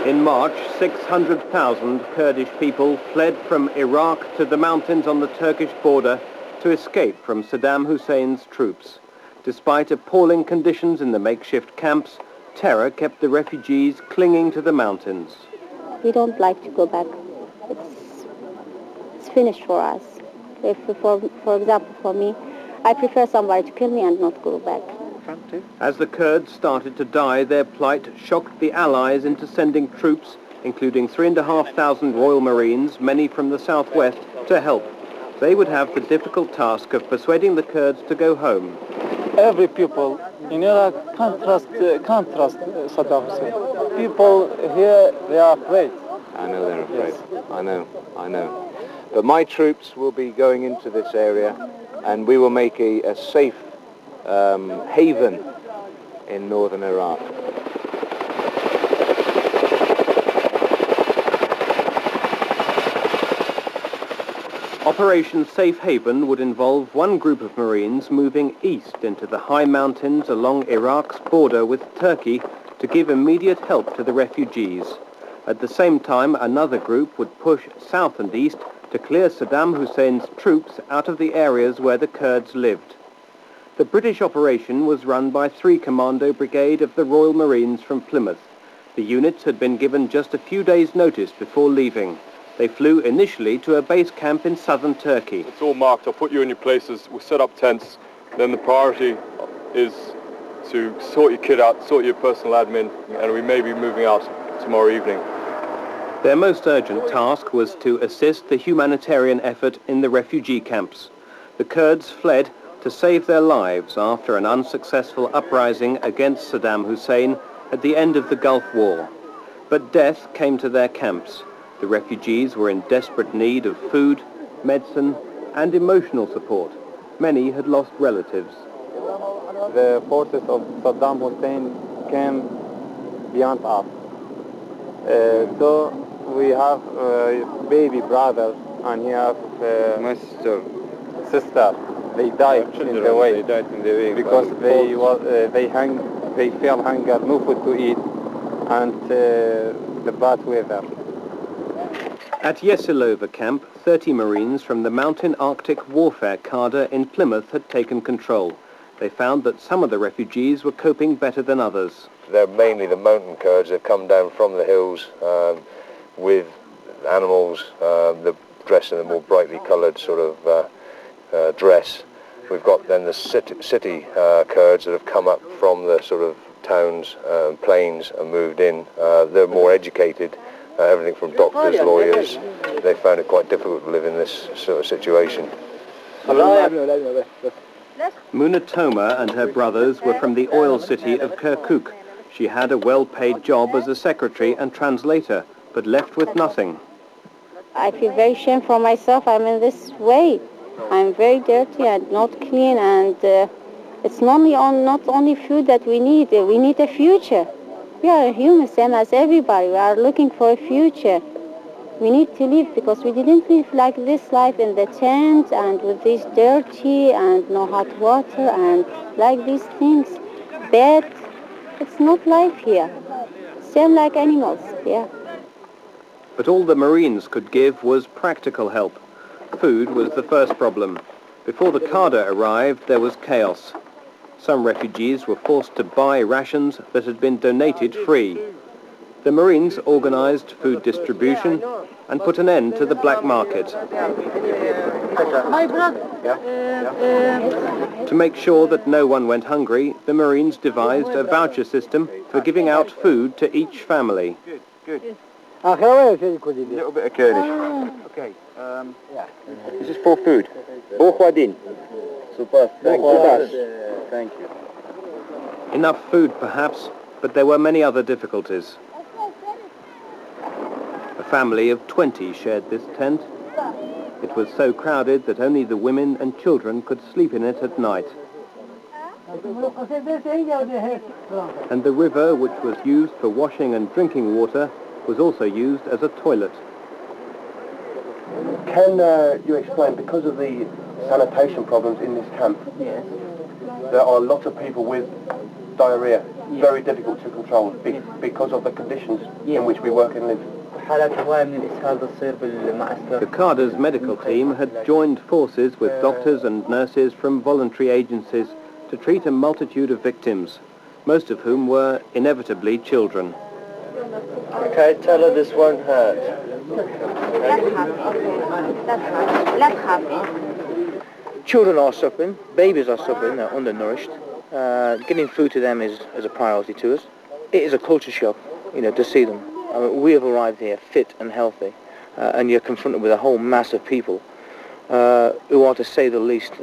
In March, 600,000 Kurdish people fled from Iraq to the mountains on the Turkish border to escape from Saddam Hussein's troops. Despite appalling conditions in the makeshift camps, terror kept the refugees clinging to the mountains. We don't like to go back. It's finished for us. For example, for me, I prefer somebody to kill me and not go back. As the Kurds started to die, their plight shocked the Allies into sending troops, including 3,500 Royal Marines, many from the southwest, to help. They would have the difficult task of persuading the Kurds to go home. Every people in Iraq can't trust Saddam Hussein. People here, they are afraid. I know they're afraid. Yes. I know. But my troops will be going into this area, and we will make a safe haven in northern Iraq. Operation Safe Haven would involve one group of Marines moving east into the high mountains along Iraq's border with Turkey to give immediate help to the refugees. At the same time, another group would push south and east to clear Saddam Hussein's troops out of the areas where the Kurds lived. The British operation was run by 3 Commando Brigade of the Royal Marines from Plymouth. The units had been given just a few days' notice before leaving. They flew initially to a base camp in southern Turkey. It's all marked. I'll put you in your places. We'll set up tents. Then the priority is to sort your kit out, sort your personal admin, and we may be moving out tomorrow evening. Their most urgent task was to assist the humanitarian effort in the refugee camps. The Kurds fled to save their lives after an unsuccessful uprising against Saddam Hussein at the end of the Gulf War. But death came to their camps. The refugees were in desperate need of food, medicine, and emotional support. Many had lost relatives. The forces of Saddam Hussein came beyond us. So we have a baby brother and he has My sister. They died in the way. They died in the way because they felt hunger, no food to eat, and the bad weather. At Yesilova camp, 30 Marines from the Mountain Arctic Warfare Cadre in Plymouth had taken control. They found that some of the refugees were coping better than others. They're mainly the mountain Kurds. They've come down from the hills with animals, they're dressed in a more brightly coloured sort of dress. We've got then the city Kurds that have come up from the sort of towns and plains and moved in. They're more educated, everything from doctors, lawyers. They found it quite difficult to live in this sort of situation. Muna Toma and her brothers were from the oil city of Kirkuk. She had a well-paid job as a secretary and translator, but left with nothing. I feel very ashamed for myself. I'm in this way. I'm very dirty and not clean, and it's not only food that we need. We need a future. We are human, same as everybody. We are looking for a future. We need to live because we didn't live like this life in the tent and with this dirty and no hot water and like these things. Bed, it's not life here. Same like animals, yeah. But all the Marines could give was practical help. Food was the first problem. Before the cadre arrived, there was chaos. Some refugees were forced to buy rations that had been donated free. The Marines organized food distribution and put an end to the black market. To make sure that no one went hungry, the Marines devised a voucher system for giving out food to each family. Good. A little bit of Kurdish. Okay. This is for food. Super. Thank you. Enough food, perhaps, but there were many other difficulties. A family of 20 shared this tent. It was so crowded that only the women and children could sleep in it at night. And the river, which was used for washing and drinking water, was also used as a toilet. Can you explain, because of the sanitation problems in this camp, there are a lot of people with diarrhea, very difficult to control because of the conditions in which we work and live. The Kurdis medical team had joined forces with doctors and nurses from voluntary agencies to treat a multitude of victims, most of whom were inevitably children. Okay, tell her this won't hurt. Children are suffering, babies are suffering, they're undernourished. Getting food to them is a priority to us. It is a culture shock, to see them. We have arrived here fit and healthy, and you're confronted with a whole mass of people who are, to say the least,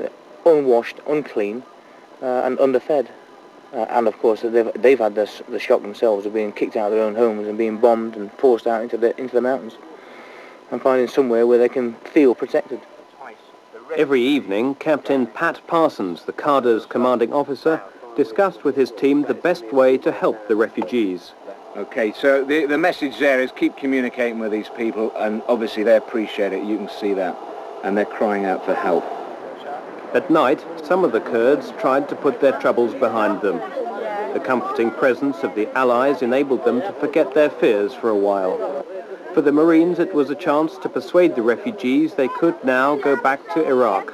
unwashed, unclean, and underfed. And of course, they've had the shock themselves of being kicked out of their own homes and being bombed and forced out into the mountains, and finding somewhere where they can feel protected. Every evening, Captain Pat Parsons, the Kurdis commanding officer, discussed with his team the best way to help the refugees. Okay, so the message there is keep communicating with these people, and obviously they appreciate it, you can see that, and they're crying out for help. At night, some of the Kurds tried to put their troubles behind them. The comforting presence of the Allies enabled them to forget their fears for a while. For the Marines, it was a chance to persuade the refugees they could now go back to Iraq.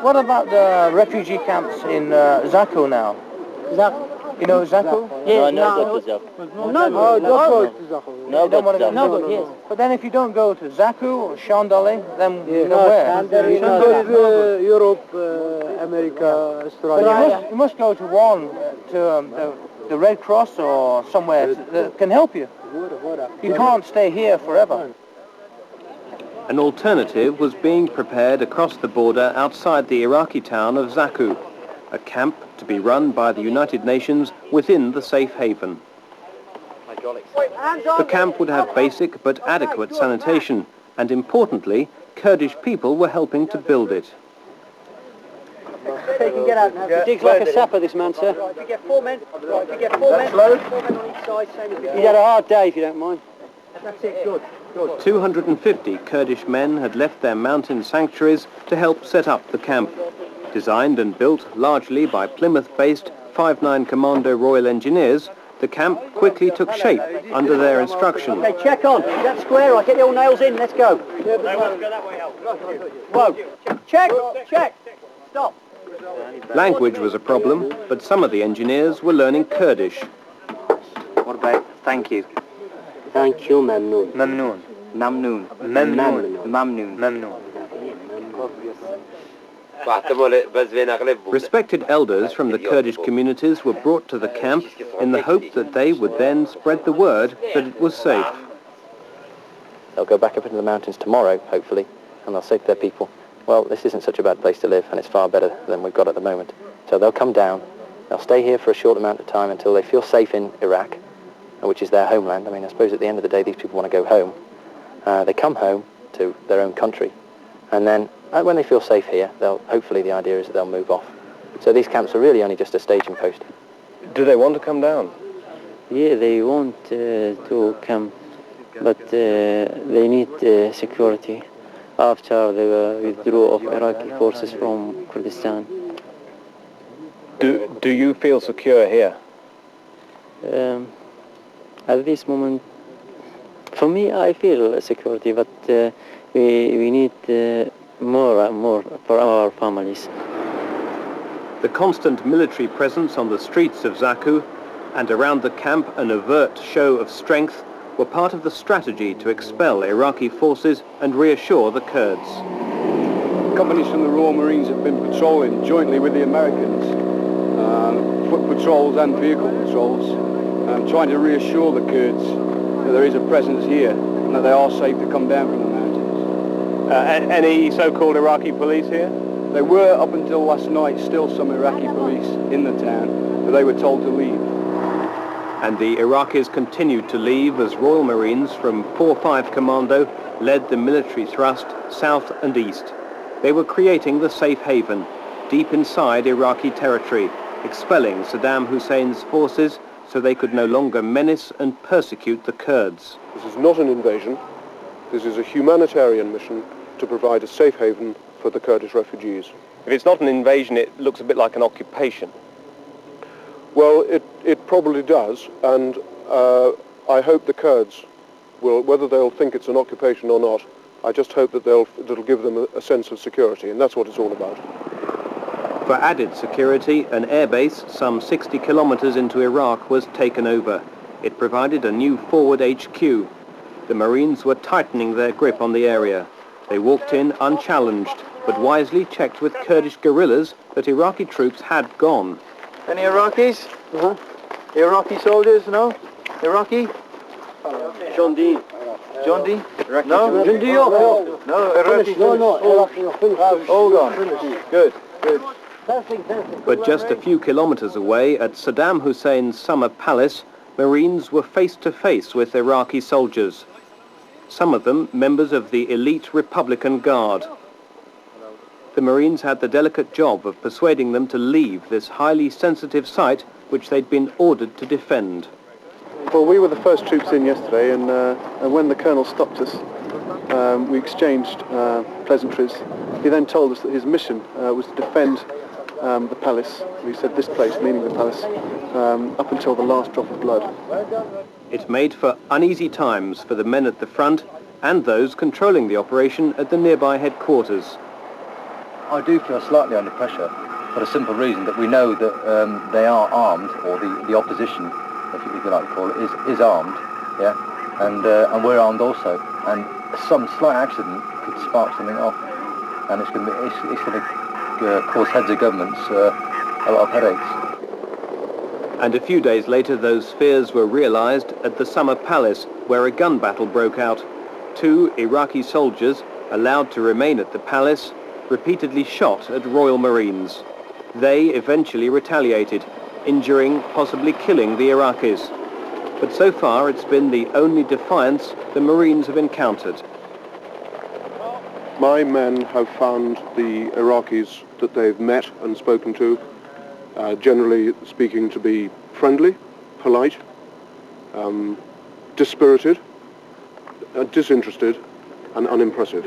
What about the refugee camps in Zaku now? You know Zaku? Yeah, no, yes. But then if you don't go to Zaku or Shandali, then where? Europe, America, Australia. You must go to one, to the Red Cross or somewhere that can help you. You can't stay here forever. An alternative was being prepared across the border outside the Iraqi town of Zaku, a camp to be run by the United Nations within the safe haven. The camp would have basic but adequate sanitation, and importantly, Kurdish people were helping to build it. He can get out now. He digs like a sapper, this man, sir. Right, you get 4 men. Right, you get 4 men. 4 men on each side, same as before. He's had a hard day, if you don't mind. That's it, good. 250 Kurdish men had left their mountain sanctuaries to help set up the camp. Designed and built largely by Plymouth-based 5-9 Commando Royal Engineers, the camp quickly took shape under their instruction. Okay, check on. Is that square? Right, get the old nails in. Let's go. Whoa. Check. Stop. Language was a problem, but some of the engineers were learning Kurdish. What about thank you? Thank you, Mamnoon. Mamnoon. Mamnoon. Mamnoon. Mamnoon. Mamnoon. Respected elders from the Kurdish communities were brought to the camp in the hope that they would then spread the word that it was safe. They'll go back up into the mountains tomorrow, hopefully, and they'll say to their people, well, this isn't such a bad place to live, and it's far better than we've got at the moment. So they'll come down, they'll stay here for a short amount of time until they feel safe in Iraq, which is their homeland. I mean, I suppose at the end of the day, these people want to go home. They come home to their own country, and then when they feel safe here, hopefully the idea is that they'll move off. So these camps are really only just a staging post. Do they want to come down? Yeah, they want to come, but they need security after the withdrawal of Iraqi forces from Kurdistan. Do you feel secure here? At this moment, for me, I feel security, but we need more and more for our families. The constant military presence on the streets of Zaku and around the camp an overt show of strength were part of the strategy to expel Iraqi forces and reassure the Kurds. Companies from the Royal Marines have been patrolling jointly with the Americans, foot patrols and vehicle patrols, trying to reassure the Kurds that there is a presence here and that they are safe to come down from the mountains. Any so-called Iraqi police here? There were, up until last night, still some Iraqi police in the town, but they were told to leave. And the Iraqis continued to leave as Royal Marines from 4-5 Commando led the military thrust south and east. They were creating the safe haven, deep inside Iraqi territory, expelling Saddam Hussein's forces so they could no longer menace and persecute the Kurds. This is not an invasion. This is a humanitarian mission to provide a safe haven for the Kurdish refugees. If it's not an invasion, it looks a bit like an occupation. Well, it probably does, and I hope the Kurds will, whether they'll think it's an occupation or not, I just hope that it'll give them a sense of security, and that's what it's all about. For added security, an airbase some 60 kilometers into Iraq was taken over. It provided a new forward HQ. The Marines were tightening their grip on the area. They walked in unchallenged, but wisely checked with Kurdish guerrillas that Iraqi troops had gone. Any Iraqis? Iraqi soldiers, no? Iraqi? John Dean. John D? No? John D. No, Iraqi. All gone. Good. But just a few kilometers away, at Saddam Hussein's summer palace, Marines were face to face with Iraqi soldiers. Some of them members of the elite Republican Guard. The Marines had the delicate job of persuading them to leave this highly sensitive site which they'd been ordered to defend. Well, we were the first troops in yesterday, and when the Colonel stopped us, we exchanged pleasantries. He then told us that his mission was to defend the palace. He said this place, meaning the palace, up until the last drop of blood. It made for uneasy times for the men at the front and those controlling the operation at the nearby headquarters. I do feel slightly under pressure for the simple reason that we know that they are armed, or the opposition, if you like to call it, is armed, yeah, and we're armed also, and some slight accident could spark something off, and it's going to cause heads of governments a lot of headaches. And a few days later, those fears were realized at the Summer Palace, where a gun battle broke out. 2 Iraqi soldiers, allowed to remain at the palace, repeatedly shot at Royal Marines. They eventually retaliated, injuring, possibly killing the Iraqis. But so far, it's been the only defiance the Marines have encountered. My men have found the Iraqis that they've met and spoken to, generally speaking, to be friendly, polite, dispirited, disinterested, and unimpressive.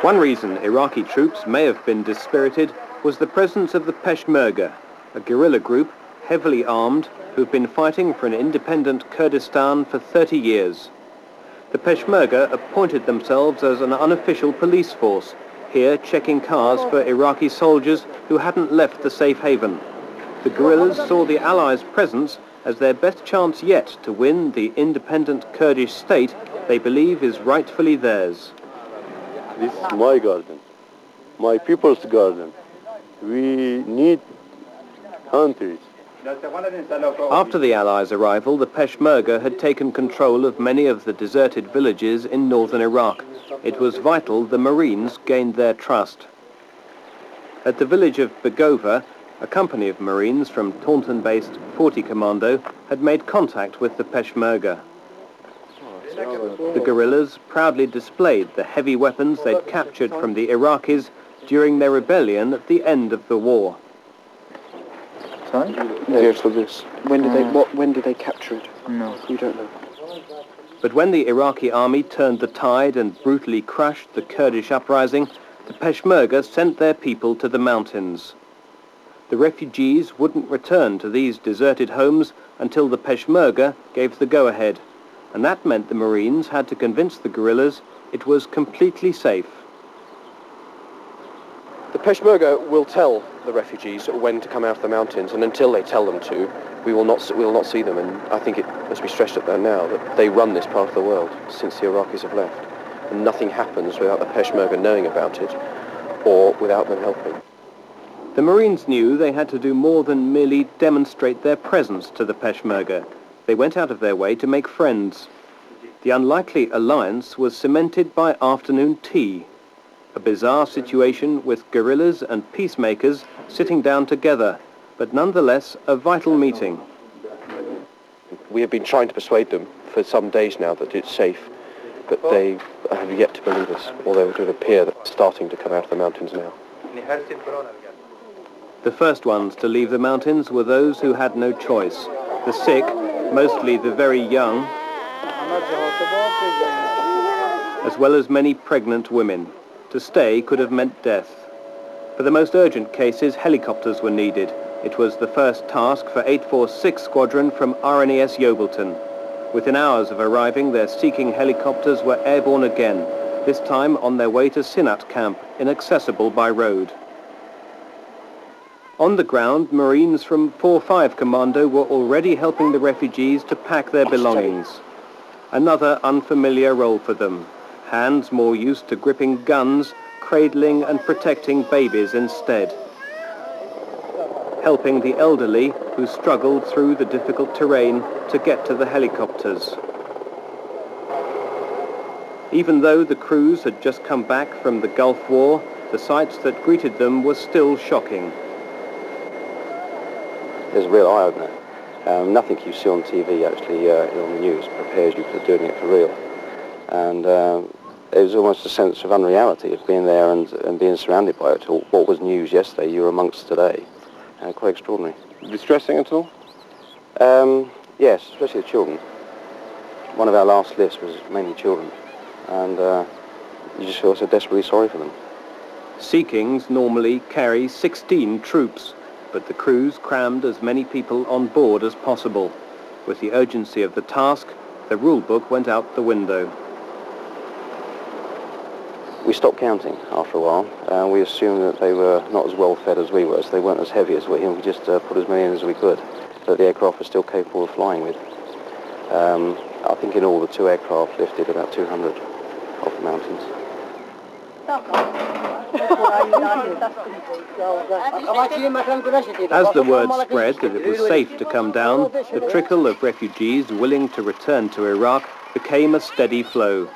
One reason Iraqi troops may have been dispirited was the presence of the Peshmerga, a guerrilla group heavily armed who've been fighting for an independent Kurdistan for 30 years. The Peshmerga appointed themselves as an unofficial police force, here checking cars for Iraqi soldiers who hadn't left the safe haven. The guerrillas saw the Allies' presence as their best chance yet to win the independent Kurdish state they believe is rightfully theirs. This is my garden, my people's garden. We need countries. After the Allies' arrival, the Peshmerga had taken control of many of the deserted villages in northern Iraq. It was vital the Marines gained their trust. At the village of Begova, a company of Marines from Taunton-based 40 Commando had made contact with the Peshmerga. The guerrillas proudly displayed the heavy weapons they'd captured from the Iraqis during their rebellion at the end of the war. Sorry? Yes, for this. When did they capture it? No. You don't know. But when the Iraqi army turned the tide and brutally crushed the Kurdish uprising, the Peshmerga sent their people to the mountains. The refugees wouldn't return to these deserted homes until the Peshmerga gave the go-ahead, and that meant the Marines had to convince the guerrillas it was completely safe. The Peshmerga will tell the refugees when to come out of the mountains, and until they tell them to, we will not see them. And I think it must be stressed up there now that they run this part of the world since the Iraqis have left, and nothing happens without the Peshmerga knowing about it or without them helping. The Marines knew they had to do more than merely demonstrate their presence to the Peshmerga. They went out of their way to make friends. The unlikely alliance was cemented by afternoon tea, a bizarre situation with guerrillas and peacemakers sitting down together, but nonetheless a vital meeting. We have been trying to persuade them for some days now that it's safe, but they have yet to believe us, although it would appear that they're starting to come out of the mountains now. The first ones to leave the mountains were those who had no choice. The sick, mostly the very young, as well as many pregnant women. To stay could have meant death. For the most urgent cases, helicopters were needed. It was the first task for 846 Squadron from RNES Yeovilton. Within hours of arriving, their seeking helicopters were airborne again, this time on their way to Sinat camp, inaccessible by road. On the ground, Marines from 4-5 Commando were already helping the refugees to pack their belongings. Another unfamiliar role for them. Hands more used to gripping guns, cradling and protecting babies instead. Helping the elderly who struggled through the difficult terrain to get to the helicopters. Even though the crews had just come back from the Gulf War, the sights that greeted them were still shocking. It's a real eye-opener. Nothing you see on TV actually on the news prepares you for doing it for real. And it was almost a sense of unreality of being there and being surrounded by it. What was news yesterday, you're amongst today. Quite extraordinary. Distressing at all? Yes, especially the children. One of our last lists was mainly children. And you just feel so desperately sorry for them. Seekings normally carry 16 troops, but the crews crammed as many people on board as possible. With the urgency of the task, the rule book went out the window. We stopped counting after a while. We assumed that they were not as well fed as we were, so they weren't as heavy as we, and we just put as many in as we could, that the aircraft were still capable of flying with. I think in all the 2 aircraft lifted about 200 off the mountains. As the word spread that it was safe to come down, the trickle of refugees willing to return to Iraq became a steady flow.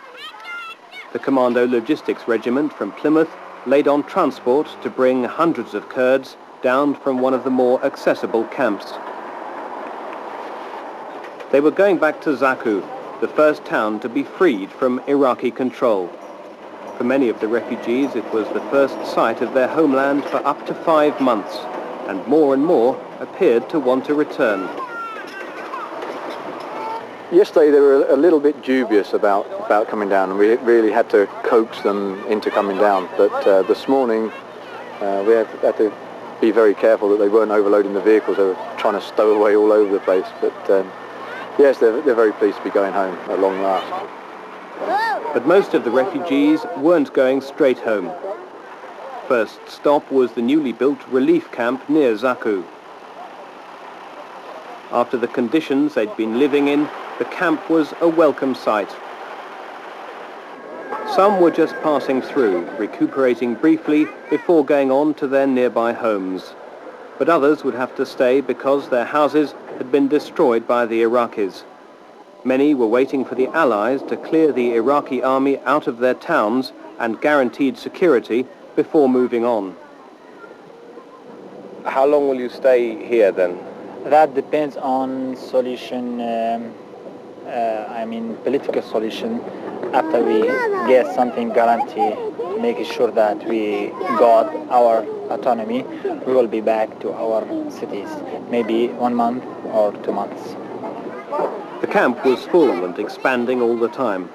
The Commando Logistics Regiment from Plymouth laid on transport to bring hundreds of Kurds down from one of the more accessible camps. They were going back to Zaku, the first town to be freed from Iraqi control. For many of the refugees, it was the first sight of their homeland for up to 5 months, and more appeared to want to return. Yesterday they were a little bit dubious about coming down, and we really had to coax them into coming down. But this morning we had to be very careful that they weren't overloading the vehicles. They were trying to stow away all over the place. But yes, they're very pleased to be going home at long last. But most of the refugees weren't going straight home. First stop was the newly built relief camp near Zaku. After the conditions they'd been living in, the camp was a welcome sight. Some were just passing through, recuperating briefly before going on to their nearby homes. But others would have to stay because their houses had been destroyed by the Iraqis. Many were waiting for the Allies to clear the Iraqi army out of their towns and guaranteed security before moving on. How long will you stay here then? That depends on solution, political solution. After we get something guarantee, making sure that we got our autonomy, we will be back to our cities, maybe 1 month or 2 months. The camp was full and expanding all the time.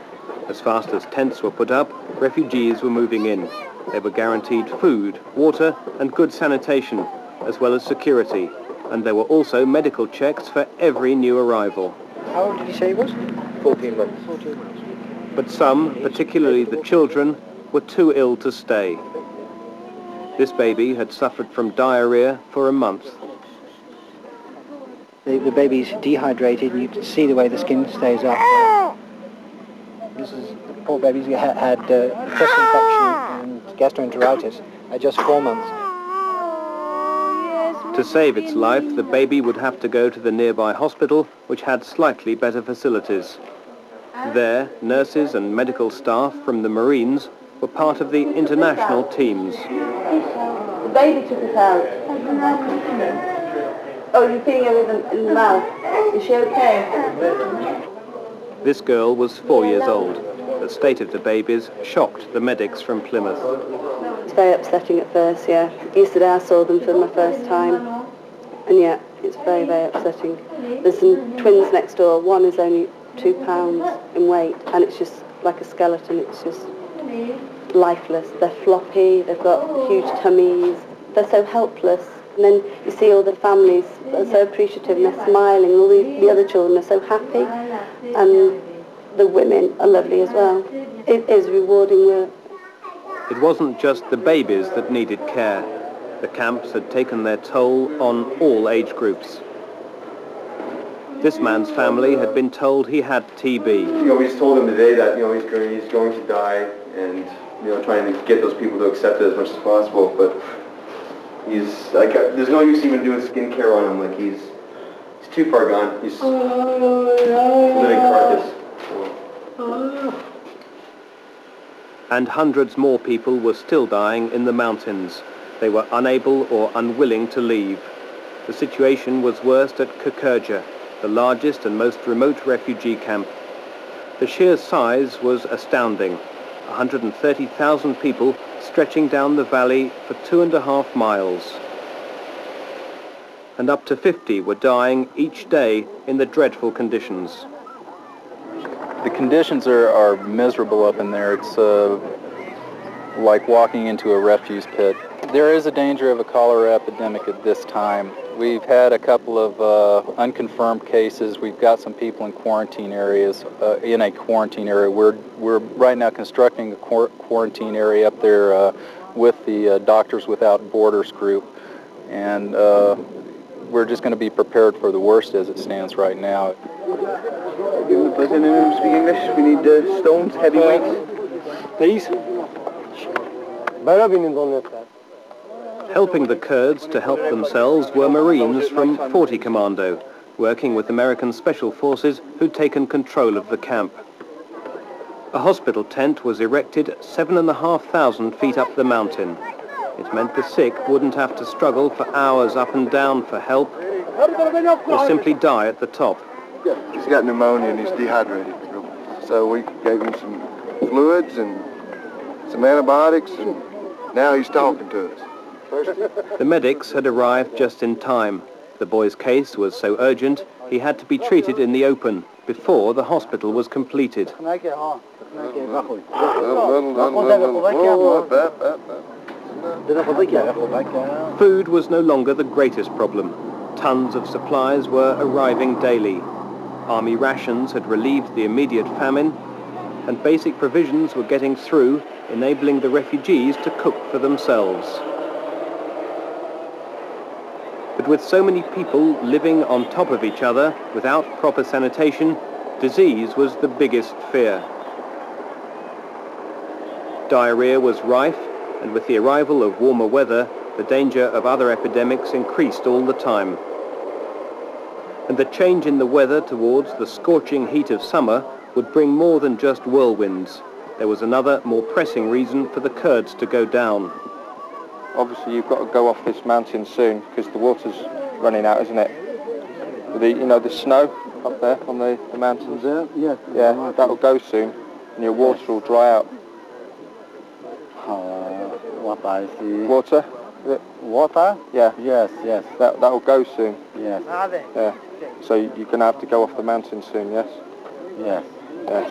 As fast as tents were put up, refugees were moving in. They were guaranteed food, water and good sanitation, as well as security. And there were also medical checks for every new arrival. How old did you say he was? 14 months. But some, particularly the children, were too ill to stay. This baby had suffered from diarrhea for a month. The baby's dehydrated, and you can see the way the skin stays up. This is, the poor baby's had chest infection and gastroenteritis at just 4 months. To save its life, the baby would have to go to the nearby hospital, which had slightly better facilities. There, nurses and medical staff from the Marines were part of the international teams. The baby took it out. Oh, you're feeding her in the mouth. Is she okay? This girl was 4 years old. The state of the babies shocked the medics from Plymouth. It's very upsetting at first, yeah. Yesterday I saw them for my first time. And yeah, it's very, very upsetting. There's some twins next door. One is only 2 pounds in weight, and it's just like a skeleton. It's just lifeless. They're floppy, they've got huge tummies, they're so helpless. And then you see all the families are so appreciative and they're smiling, all the other children are so happy, and the women are lovely as well. It is rewarding work. It wasn't just the babies that needed care. The camps had taken their toll on all age groups. This man's family had been told he had TB. We just told him today that he's going to die, and trying to get those people to accept it as much as possible. But he's like, there's no use even doing skincare on him. Like he's too far gone. He's a living carcass. And hundreds more people were still dying in the mountains. They were unable or unwilling to leave. The situation was worst at KURDISTAin, the largest and most remote refugee camp. The sheer size was astounding. 130,000 people stretching down the valley for 2.5 miles. And up to 50 were dying each day in the dreadful conditions. The conditions are miserable up in there. It's like walking into a refuse pit. There is a danger of a cholera epidemic at this time. We've had a couple of unconfirmed cases. We've got some people in quarantine areas, in a quarantine area. We're right now constructing a quarantine area up there with the Doctors Without Borders group, and we're just going to be prepared for the worst as it stands right now. Speak English. We need stones, heavy weights. Please. Helping the Kurds to help themselves were Marines from 40 Commando, working with American Special Forces who'd taken control of the camp. A hospital tent was erected 7,500 feet up the mountain. It meant the sick wouldn't have to struggle for hours up and down for help, or simply die at the top. He's got pneumonia and he's dehydrated. So we gave him some fluids and some antibiotics, and now he's talking to us. The medics had arrived just in time. The boy's case was so urgent, he had to be treated in the open before the hospital was completed. Food was no longer the greatest problem. Tons of supplies were arriving daily. Army rations had relieved the immediate famine, and basic provisions were getting through, enabling the refugees to cook for themselves. But with so many people living on top of each other without proper sanitation, disease was the biggest fear. Diarrhea was rife, and with the arrival of warmer weather, the danger of other epidemics increased all the time. And the change in the weather towards the scorching heat of summer would bring more than just whirlwinds. There was another, more pressing reason for the Kurds to go down. Obviously, you've got to go off this mountain soon because the water's running out, isn't it? The snow up there on the mountains. Yeah. Yeah, that'll go soon, and your water will dry out. What I see. Water? Water? Yeah. Yes. That'll go soon. Yes. Yeah. So you're going to have to go off the mountain soon, yes? Yes. Yeah.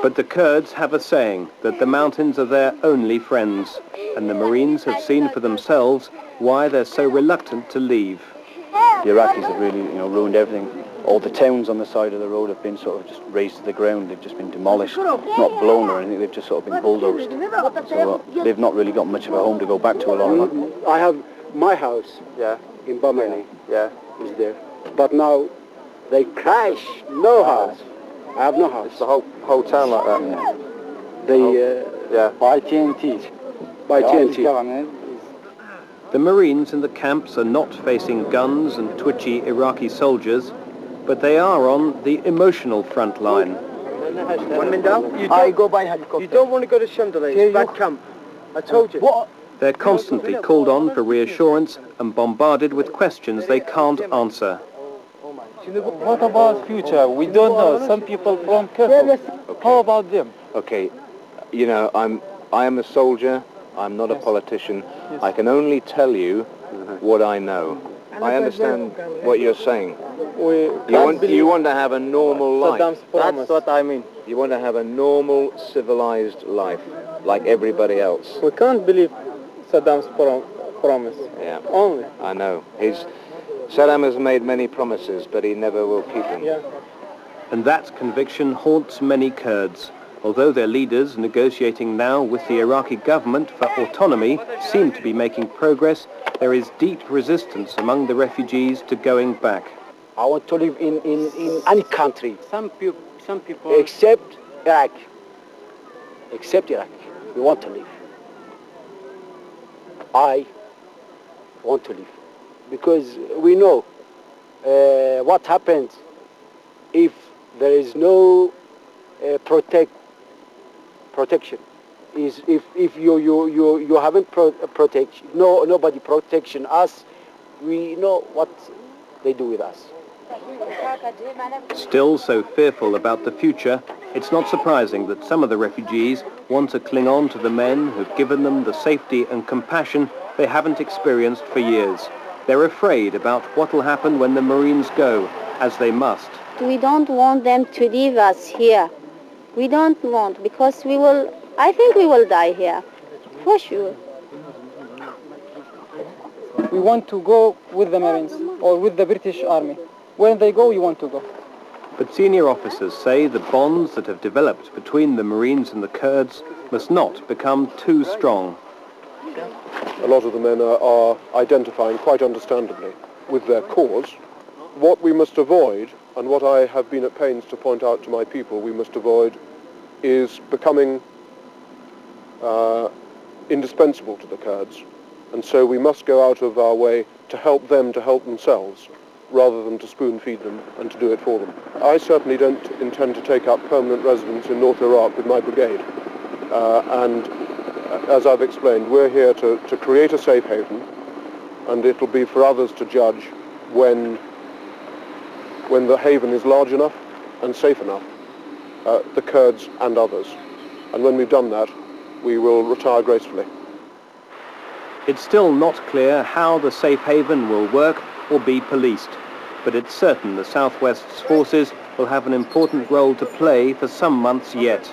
But the Kurds have a saying that the mountains are their only friends, and the Marines have seen for themselves why they're so reluctant to leave. The Iraqis have really, ruined everything. All the towns on the side of the road have been sort of just razed to the ground. They've just been demolished, not blown or anything. They've just sort of been bulldozed. So they've not really got much of a home to go back to, a lot of them. I have my house in Bamani. Yeah. Is there. But now they crash. No house. I have no house. It's the whole town like that. They by TNT. By TNT. The Marines in the camps are not facing guns and twitchy Iraqi soldiers, but they are on the emotional front line. I go by helicopter. You don't want to go to Chandelier. It's bad camp. I told you. What? They're constantly called on for reassurance and bombarded with questions they can't answer. What about future? We don't know. Some people from Kirkuk. How about them? Okay, I am a soldier. I'm not a politician. I can only tell you what I know. I understand what you're saying. You want to have a normal life. That's what I mean. You want to have a normal, civilized life. like everybody else. We can't believe Saddam's promise. Yeah. Only. I know. Saddam has made many promises, but he never will keep them. Yeah. And that conviction haunts many Kurds. Although their leaders negotiating now with the Iraqi government for autonomy seem to be making progress, there is deep resistance among the refugees to going back. I want to live in any country. Some people... Except Iraq. Except Iraq. We want to live. I want to live. Because we know what happens if there is no protection. Is if you haven't protection, nobody protection us, we know what they do with us. Still so fearful about the future, it's not surprising that some of the refugees want to cling on to the men who've given them the safety and compassion they haven't experienced for years. They're afraid about what will happen when the Marines go, as they must. We don't want them to leave us here. We don't want, because I think we will die here, for sure. We want to go with the Marines or with the British Army. When they go, we want to go. But senior officers say the bonds that have developed between the Marines and the Kurds must not become too strong. A lot of the men are identifying, quite understandably, with their cause. What we must avoid, and what I have been at pains to point out to my people we must avoid, is becoming indispensable to the Kurds. And so we must go out of our way to help them to help themselves, rather than to spoon-feed them and to do it for them. I certainly don't intend to take up permanent residence in North Iraq with my brigade. And as I've explained, we're here to create a safe haven, and it'll be for others to judge when the haven is large enough and safe enough, the Kurds and others. And when we've done that, we will retire gracefully. It's still not clear how the safe haven will work or be policed, but it's certain the Southwest's forces will have an important role to play for some months yet.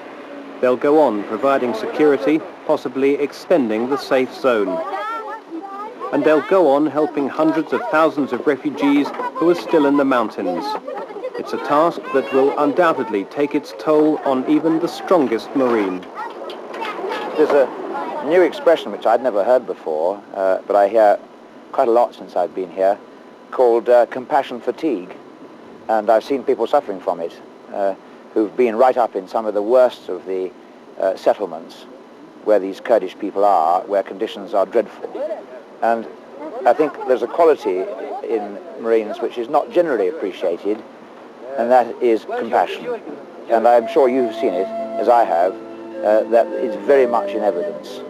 They'll go on providing security, possibly extending the safe zone. And they'll go on helping hundreds of thousands of refugees who are still in the mountains. It's a task that will undoubtedly take its toll on even the strongest Marine. There's a new expression which I'd never heard before, but I hear quite a lot since I've been here, called compassion fatigue. And I've seen people suffering from it, who've been right up in some of the worst of the settlements where these Kurdish people are, where conditions are dreadful. And I think there's a quality in Marines which is not generally appreciated, and that is compassion. And I'm sure you've seen it, as I have, that is very much in evidence.